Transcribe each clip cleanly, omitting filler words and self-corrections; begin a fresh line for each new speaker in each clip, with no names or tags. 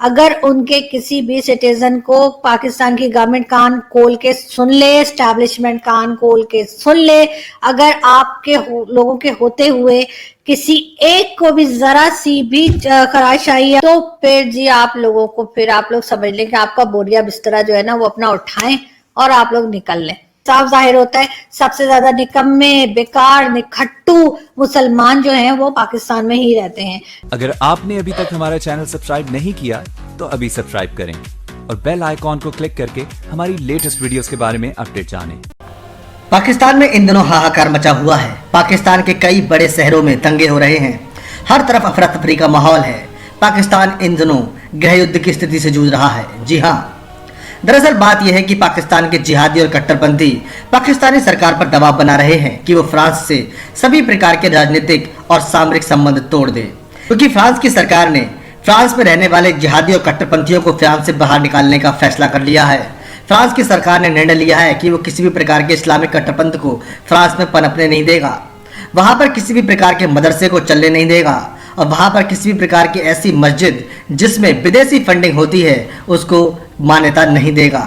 اگر ان کے کسی بھی سٹیزن کو پاکستان کی گورنمنٹ کان کھول کے سن لے، اسٹیبلشمنٹ کان کھول کے سن لے، اگر آپ کے لوگوں کے ہوتے ہوئے کسی ایک کو بھی ذرا سی بھی خراش آئی ہے تو پھر جی آپ لوگوں کو پھر آپ لوگ سمجھ لیں کہ آپ کا بوریا بسترا جو ہے نا وہ اپنا اٹھائیں اور آپ لوگ نکل لیں۔ صاف ظاہر ہوتا ہے سب سے زیادہ نکمے، بیکار، نکھٹو مسلمان جو ہیں وہ پاکستان میں ہی رہتے ہیں۔
اگر آپ نے ابھی تک ہمارا چینل سبسکرائب نہیں کیا تو ابھی سبسکرائب کریں اور بیل آئیکن کو کلک کر کے ہماری لیٹسٹ ویڈیوز کے بارے میں اپڈیٹ جانیں۔
پاکستان میں ان دنوں ہاہاکار مچا ہوا ہے۔ پاکستان کے کئی بڑے شہروں میں دنگے ہو رہے ہیں، ہر طرف افراتفری کا ماحول ہے۔ پاکستان ان دنوں گرہ یدھ کی استھتی سے جوجھ رہا ہے۔ جی ہاں، دراصل بات یہ ہے کہ پاکستان کے جہادی اور کٹر پنتھی پاکستانی سرکار پر دباؤ بنا رہے ہیں کہ وہ فرانس سے سبھی پرکار کے راجنیتک اور سامرک سمبند توڑ دے، کیونکہ فرانس کی سرکار نے فرانس میں رہنے والے جہادی اور کٹر پنتھیوں کو فرانس سے باہر نکالنے کا فیصلہ کر لیا ہے۔ فرانس کی سرکار نے نرنے لیا ہے کہ وہ کسی بھی پرکار کے اسلامک کٹر پنتھ کو فرانس میں پنپنے نہیں دے گا، وہاں پر کسی بھی پرکار کے مدرسے کو چلنے نہیں دے گا، اور وہاں پر کسی بھی پرکار کی ایسی مسجد جس میں بدیسی فنڈنگ ہوتی ہے اس کو مانیتا نہیں دے گا۔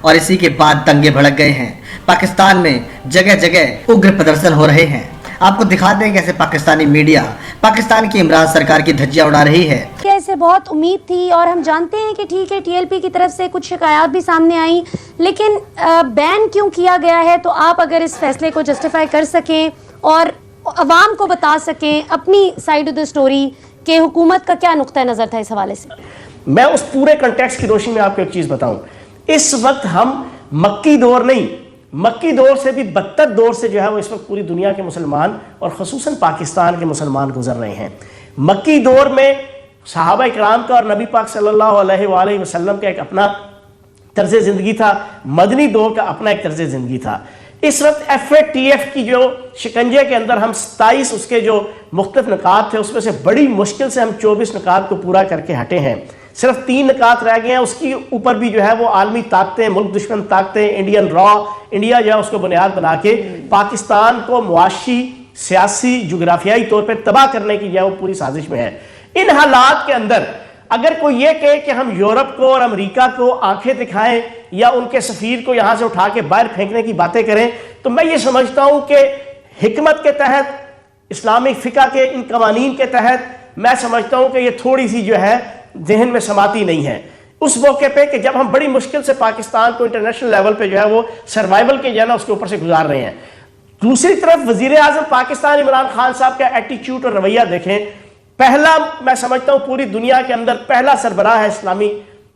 اور اسی کے بعد دنگے بھڑک گئے ہیں۔ پاکستان میں جگہ جگہ اگر پردرشن ہو رہے ہیں۔ آپ کو دکھاتے ہیں کیسے پاکستانی میڈیا پاکستان کی عمران سرکار کی دھجیاں اڑا رہی ہے۔
ایسے بہت امید تھی اور ہم جانتے ہیں کہ ٹھیک ہے ٹی ایل پی کی طرف سے کچھ شکایات بھی سامنے آئیں، لیکن بین کیوں کیا گیا ہے؟ تو آپ اگر اس فیصلے کو جسٹیفائی کر سکیں اور عوام کو بتا سکیں اپنی سائیڈ آف دا سٹوری کہ حکومت کا کیا نقطہ نظر تھا اس حوالے سے۔
میں اس پورے کنٹیکسٹ کی روشنی میں آپ کو ایک چیز بتاؤں، اس وقت ہم مکی دور نہیں، مکی دور سے بھی بدتر دور سے جو ہے وہ اس وقت پوری دنیا کے مسلمان اور خصوصاً پاکستان کے مسلمان گزر رہے ہیں۔ مکی دور میں صحابہ اکرام کا اور نبی پاک صلی اللہ علیہ وآلہ وسلم کا ایک اپنا طرز زندگی تھا، مدنی دور کا اپنا ایک طرز زندگی تھا۔ اس وقت ایف اے ٹی ایف کی جو شکنجے کے اندر ہم 27 اس کے جو مختلف نکات تھے اس میں سے بڑی مشکل سے ہم 24 نکات کو پورا کر کے ہٹے ہیں، صرف 3 نکات رہ گئے ہیں۔ اس کی اوپر بھی جو ہے وہ عالمی طاقتیں، ملک دشمن طاقتیں، انڈیا جو ہے اس کو بنیاد بنا کے پاکستان کو معاشی، سیاسی، جغرافیائی طور پہ تباہ کرنے کی جو ہے وہ پوری سازش میں ہے۔ ان حالات کے اندر اگر کوئی یہ کہے کہ ہم یورپ کو اور امریکہ کو آنکھیں دکھائیں یا ان کے سفیر کو یہاں سے اٹھا کے باہر پھینکنے کی باتیں کریں، تو میں یہ سمجھتا ہوں کہ حکمت کے تحت، اسلامی فقہ کے ان قوانین کے تحت میں سمجھتا ہوں کہ یہ تھوڑی سی جو ہے ذہن میں سماتی نہیں ہے۔ اس موقع پہ کہ جب ہم بڑی مشکل سے پاکستان کو انٹرنیشنل لیول پہ جو ہے وہ سروائیول کے جو ہے نا اس کے اوپر سے گزار رہے ہیں، دوسری طرف وزیر اعظم پاکستان عمران خان صاحب کا ایٹیچیوڈ اور رویہ دیکھیں۔ پہلا میں سمجھتا ہوں پوری دنیا کے اندر پہلا سربراہ ہے اسلامی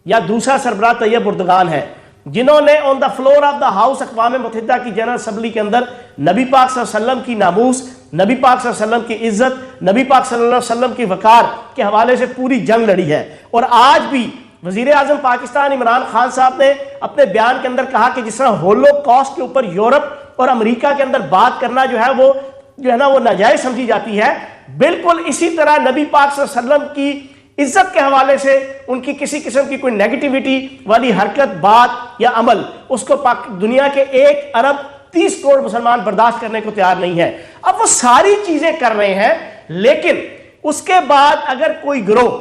یا دوسرا سربراہ طیب اردگان ہے جنہوں نے on the floor of the house اقوام متحدہ کی جنرل اسمبلی کے اندر نبی پاک صلی اللہ علیہ وسلم کی ناموس، نبی پاک صلی اللہ علیہ وسلم کی عزت، نبی پاک صلی اللہ علیہ وسلم کی وقار کے حوالے سے پوری جنگ لڑی ہے۔ اور آج بھی وزیر اعظم پاکستان عمران خان صاحب نے اپنے بیان کے اندر کہا کہ جس طرح ہولو کاسٹ کے اوپر یورپ اور امریکہ کے اندر بات کرنا جو ہے وہ ناجائز سمجھی جاتی ہے، بالکل اسی طرح نبی پاک صلی اللہ علیہ وسلم کی عزت کے حوالے سے ان کی کسی قسم کی کوئی نیگیٹیوٹی والی حرکت، بات یا عمل اس کو دنیا کے 1 ارب 30 کروڑ مسلمان برداشت کرنے کو تیار نہیں ہے۔ اب وہ ساری چیزیں کر رہے ہیں، لیکن اس کے بعد اگر کوئی گروہ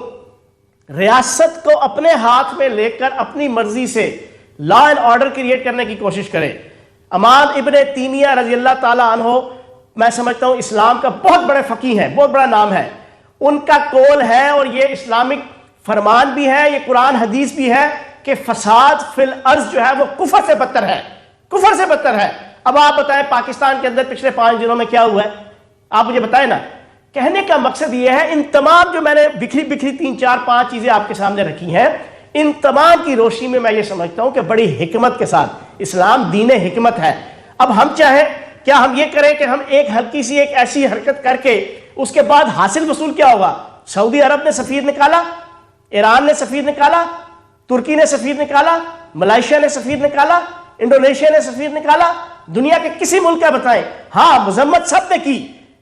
ریاست کو اپنے ہاتھ میں لے کر اپنی مرضی سے لا اینڈ آرڈر کریٹ کرنے کی کوشش کرے، امام ابن تیمیہ رضی اللہ تعالیٰ عنہ میں سمجھتا ہوں اسلام کا بہت بڑے فقیہ ہیں، بہت بڑا نام ہے، ان کا قول ہے اور یہ اسلامک فرمان بھی ہے، یہ قرآن حدیث بھی ہے کہ فساد فی الارض جو ہے وہ کفر سے بدتر ہے، کفر سے بدتر ہے۔ اب آپ بتائیں پاکستان کے اندر پچھلے 5 دنوں میں کیا ہوا ہے، آپ مجھے بتائیں نا۔ کہنے کا مقصد یہ ہے ان تمام جو میں نے بکھری 3 4 5 چیزیں آپ کے سامنے رکھی ہیں، ان تمام کی روشنی میں میں یہ سمجھتا ہوں کہ بڑی حکمت کے ساتھ اسلام دین حکمت ہے۔ اب ہم چاہیں کیا ہم یہ کریں کہ ہم ایک ہلکی سی ایک ایسی حرکت کر کے اس کے بعد حاصل وصول کیا ہوگا؟ سعودی عرب نے سفیر نکالا، ایران نے سفیر نکالا، ترکی نے سفیر نکالا، ملائیشیا نے سفیر نکالا، انڈونیشیا نے سفیر نکالا، دنیا کے کسی ملک کا بتائیں؟ ہاں، مذمت سب نے کی۔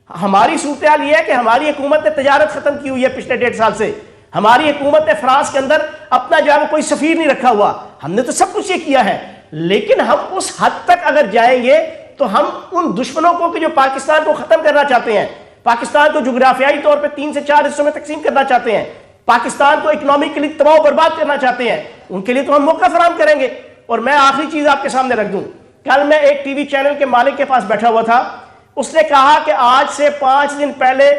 ہماری صورتحال یہ ہے کہ ہماری حکومت نے تجارت ختم کی ہوئی ہے پچھلے 1.5 سال سے، ہماری حکومت نے فرانس کے اندر اپنا جو ہے وہ کوئی سفیر نہیں رکھا ہوا، ہم نے تو سب کچھ یہ کیا ہے، لیکن ہم اس حد تک اگر جائیں گے تو ہم ان دشمنوں کو کہ جو پاکستان کو ختم کرنا چاہتے ہیں، پاکستان کو جغرافیائی طور پہ 3 سے 4 حصوں میں تقسیم کرنا چاہتے ہیں, پاکستان کو اکنامکلی تباہ و برباد کرنا چاہتے ہیں, ان کے لیے تو ہم موقع فراہم کریں گے. اور میں آخری چیز آپ کے سامنے رکھ دوں, کل میں ایک ٹی وی چینل کے مالک کے پاس بیٹھا ہوا تھا, اس نے کہا کہ آج سے 5 دن پہلے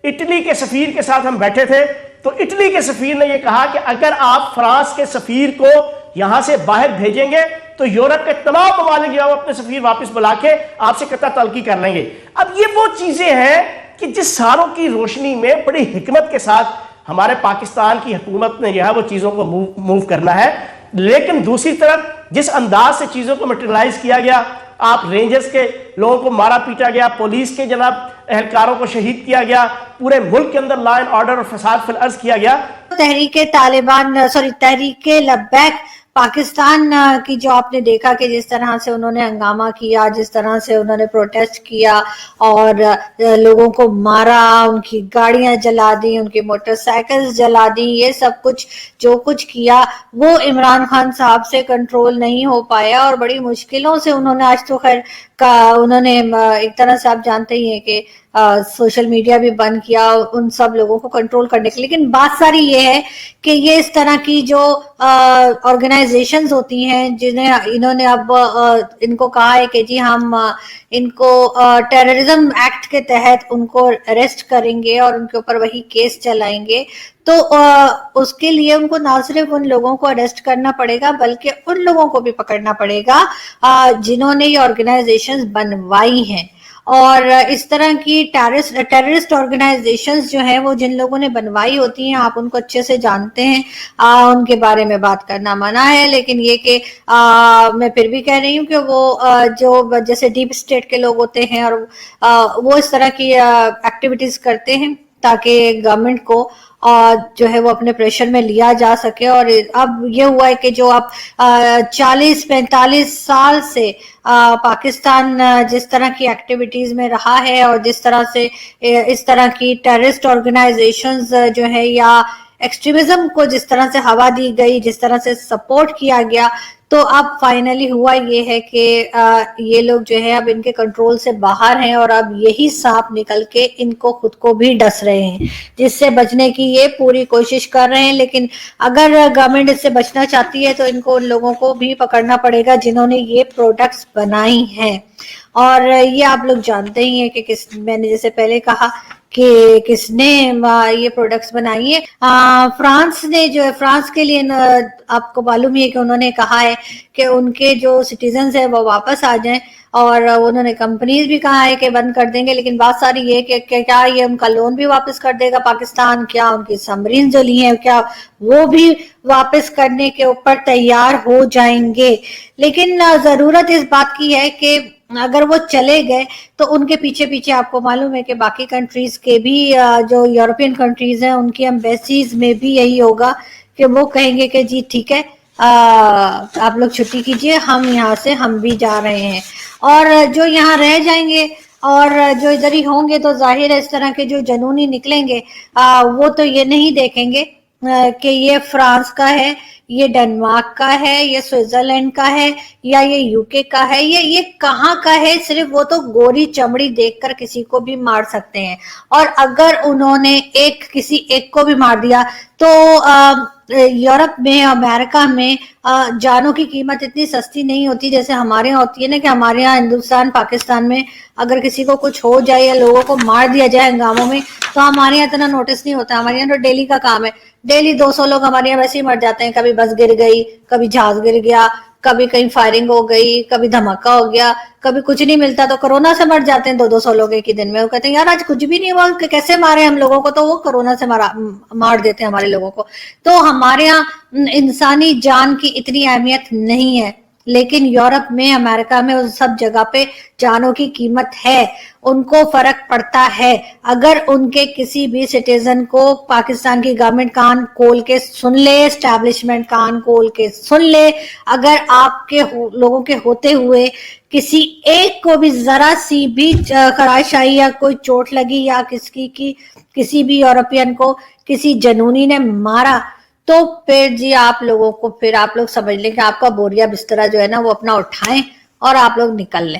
اٹلی کے سفیر کے ساتھ ہم بیٹھے تھے, تو اٹلی کے سفیر نے یہ کہا کہ اگر آپ فرانس کے سفیر کو یہاں سے باہر بھیجیں گے تو یورپ کے تمام ممالک جو اپنے سفیر واپس بلا کے آپ سے قطع تلقی کر لیں گے. اب یہ وہ چیزیں ہیں کہ جس ساروں کی روشنی میں بڑی حکمت کے ساتھ ہمارے پاکستان کی حکومت نے جو ہے وہ چیزوں کو موو کرنا ہے. لیکن دوسری طرف جس انداز سے چیزوں کو میٹرلائز کیا گیا, آپ رینجرز کے لوگوں کو مارا پیٹا گیا, پولیس کے جناب اہلکاروں کو شہید کیا گیا, پورے ملک کے اندر لا اینڈ آرڈر اور فساد فی الارض کیا گیا.
تحریک طالبان تحریک لبیک پاکستان کی جو آپ نے دیکھا کہ جس طرح سے انہوں نے ہنگامہ کیا, جس طرح سے انہوں نے پروٹیسٹ کیا اور لوگوں کو مارا, ان کی گاڑیاں جلا دی, ان کی موٹر سائیکلز جلا دی, یہ سب کچھ جو کچھ کیا وہ عمران خان صاحب سے کنٹرول نہیں ہو پایا اور بڑی مشکلوں سے انہوں نے آج تو خیر انہوں نے ایک طرح سے آپ جانتے ہی ہیں کہ سوشل میڈیا بھی بند کیا ان سب لوگوں کو کنٹرول کرنے کے. لیکن بات ساری یہ ہے کہ یہ اس طرح کی جو آرگنائزیشنز ہوتی ہیں جنہیں انہوں نے اب ان کو کہا ہے کہ جی ہم ان کو ٹیررزم ایکٹ کے تحت ان کو اریسٹ کریں گے اور ان کے اوپر وہی کیس چلائیں گے, تو اس کے لیے ان کو نہ صرف ان لوگوں کو اریسٹ کرنا پڑے گا بلکہ ان لوگوں کو بھی پکڑنا پڑے گا جنہوں نے یہ آرگنائزیشنز بنوائی ہیں. اور اس طرح کی ٹیررسٹ آرگنائزیشنز جو ہیں وہ جن لوگوں نے بنوائی ہوتی ہیں آپ ان کو اچھے سے جانتے ہیں, ان کے بارے میں بات کرنا منع ہے. لیکن یہ کہ میں پھر بھی کہہ رہی ہوں کہ وہ جو جیسے ڈیپ اسٹیٹ کے لوگ ہوتے ہیں اور وہ اس طرح کی ایکٹیویٹیز کرتے ہیں تاکہ گورنمنٹ کو جو ہے وہ اپنے پریشر میں لیا جا سکے. اور اب یہ ہوا ہے کہ جو اب 40-45 سال سے پاکستان جس طرح کی ایکٹیویٹیز میں رہا ہے اور جس طرح سے اس طرح کی ٹیررسٹ آرگنائزیشنز جو ہے یا ایکسٹریمزم کو جس طرح سے ہوا دی گئی, جس طرح سے سپورٹ کیا گیا, تو اب فائنلی ہوا یہ ہے کہ یہ لوگ جو ہے اب ان کے کنٹرول سے باہر ہیں اور اب یہی سانپ نکل کے ان کو خود کو بھی ڈس رہے ہیں, جس سے بچنے کی یہ پوری کوشش کر رہے ہیں. لیکن اگر گورنمنٹ اس سے بچنا چاہتی ہے تو ان کو ان لوگوں کو بھی پکڑنا پڑے گا جنہوں نے یہ پروڈکٹس بنائی ہیں. اور یہ آپ لوگ جانتے ہی ہیں کہ میں نے جیسے پہلے کہا کہ کس نے یہ پروڈکٹس بنائی ہیں. فرانس نے جو ہے فرانس کے لیے آپ کو معلوم ہی ہے کہ انہوں نے کہا ہے کہ ان کے جو سٹیزنز ہیں وہ واپس آ جائیں, اور انہوں نے کمپنیز بھی کہا ہے کہ بند کر دیں گے. لیکن بات ساری یہ کہ کیا یہ ان کا لون بھی واپس کر دے گا پاکستان, کیا ان کی سبمرین جو لی ہیں کیا وہ بھی واپس کرنے کے اوپر تیار ہو جائیں گے. لیکن ضرورت اس بات کی ہے کہ اگر وہ چلے گئے تو ان کے پیچھے پیچھے آپ کو معلوم ہے کہ باقی کنٹریز کے بھی جو یورپین کنٹریز ہیں ان کی ایمبیسیز میں بھی یہی ہوگا کہ وہ کہیں گے کہ جی ٹھیک ہے آپ لوگ چھٹی کیجئے, ہم یہاں سے ہم بھی جا رہے ہیں. اور جو یہاں رہ جائیں گے اور جو ادھر ہی ہوں گے تو ظاہر ہے اس طرح کے جو جنونی نکلیں گے وہ تو یہ نہیں دیکھیں گے کہ یہ فرانس کا ہے, یہ ڈنمارک کا ہے, یہ سوئٹزرلینڈ کا ہے, یا یہ یو کے کا ہے, یہ کہاں کا ہے. صرف وہ تو گوری چمڑی دیکھ کر کسی کو بھی مار سکتے ہیں. اور اگر انہوں نے کسی ایک کو بھی مار دیا تو یورپ میں امریکہ میں جانوں کی قیمت اتنی سستی نہیں ہوتی جیسے ہمارے یہاں ہوتی ہے نا, کہ ہمارے یہاں ہندوستان پاکستان میں اگر کسی کو کچھ ہو جائے یا لوگوں کو مار دیا جائے ہنگاموں میں تو ہمارے یہاں اتنا نوٹس نہیں ہوتا. ہمارے یہاں تو ڈیلی کا کام ہے, ڈیلی 200 لوگ ہمارے یہاں ویسے ہی مر جاتے ہیں. کبھی بس گر گئی, کبھی جہاز گر گیا, کبھی کہیں فائرنگ ہو گئی, کبھی دھماکہ ہو گیا, کبھی کچھ نہیں ملتا تو کرونا سے مر جاتے ہیں 200 لوگ ایک ہی دن میں. وہ کہتے ہیں یار آج کچھ بھی نہیں ہوا, کیسے مارے ہم لوگوں کو, تو وہ کرونا سے مار دیتے ہیں ہمارے لوگوں کو. تو ہمارے یہاں انسانی جان کی اتنی اہمیت نہیں ہے, لیکن یورپ میں امریکہ میں اس سب جگہ پہ جانوں کی قیمت ہے, ان کو فرق پڑتا ہے. اگر ان کے کسی بھی سٹیزن کو پاکستان کی گورنمنٹ کان کھول کے سن لے, اسٹیبلشمنٹ کان کھول کے سن لے, اگر آپ کے لوگوں کے ہوتے ہوئے کسی ایک کو بھی ذرا سی بھی خراش آئی یا کوئی چوٹ لگی یا کسی بھی یورپین کو کسی جنونی نے مارا تو پھر جی آپ لوگوں کو آپ لوگ سمجھ لیں کہ آپ کا بوریا بسترا جو ہے نا وہ اپنا اٹھائیں اور آپ لوگ نکل لیں.